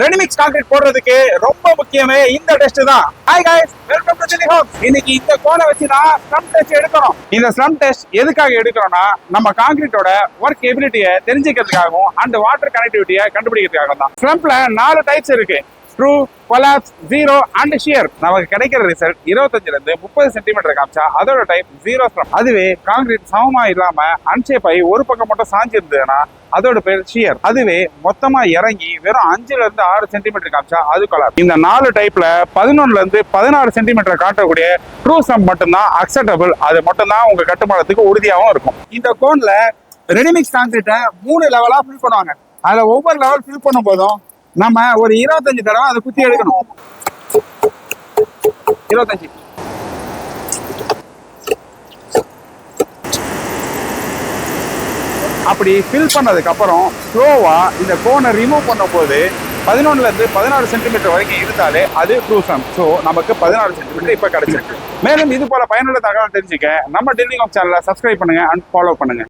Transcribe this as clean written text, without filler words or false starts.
Readymix concrete போடுறதுக்கு ரொம்ப முக்கியமே இந்த டெஸ்ட் தான். Hi guys, welcome to Jeni homes. இன்னைக்கு இந்த கோனை வச்சு தான் ஸ்லம் டெஸ்ட் எடுக்கிறோம். இந்த ஸ்லம் டெஸ்ட் எதுக்காக எடுக்கிறோம்னா நம்ம கான்கிரீட்டோட ஒர்க் எபிலிட்டியை தெரிஞ்சுக்கிறதுக்காகவும் அண்ட் வாட்டர் கனெக்டிவிட்டியை கண்டுபிடிக்கிறதுக்காகவும் தான். ஸ்லம்ப்ல 4 டைப்ஸ் இருக்கு: true, collapse, zero and shear. நமக்கு கிடைக்கிற ரிசல்ட் 25 ல இருந்து 30 சென்டிமீட்டர் காமிச்சா அதோட டைப் ஜீரோ ஸ்லம். அதுவே கான்கிரீட் சமமா இல்லாம அன்ஷேப் ஆகி ஒரு பக்கம் மட்டும் சாஞ்சி இருந்ததுன்னா அதோட பேர் ஷியர். அதுவே மொத்தமா இறங்கி வெறும் 5 ல இருந்து 6 சென்டிமீட்டர் காமிச்சா அது கொலாப்ஸ். இந்த 4 டைப்ல 11 ல இருந்து 16 சென்டிமீட்டர் காட்டக்கூடிய ட்ரூ ஸ்லம் மட்டும்தான் அக்செப்டபிள். அது மட்டும்தான் உங்க கட்டுமானத்துக்கு உறுதியாகவும் இருக்கும். இந்த கோன்ல ரெடிமிக்ஸ் கான்கிரீட்டை 3 லெவலா ஃபில் பண்ணுவாங்க. அதுல ஒவ்வொரு லெவல் ஃபில் பண்ணும் போதும் நம்ம ஒரு 25 தடவை அதை குத்தி எடுக்கணும். 25 அப்படி ஃபில் பண்ணதுக்கு அப்புறம் ஸ்லோவா இந்த கோனை ரிமூவ் பண்ணும் போது 11 ல இருந்து 16 சென்டிமீட்டர் வரைக்கும் இருந்தாலே அது ட்ரூ ஸ்லம். ஸோ நமக்கு 16 சென்டிமீட்டர் இப்ப கிடைச்சிருக்கு. மேலும் இது போல பயனுள்ள தகவல் தெரிஞ்சுக்க நம்ம டெல்லி ஹோம் சேனலை சப்ஸ்கிரைப் பண்ணுங்க அண்ட் ஃபாலோ பண்ணுங்க.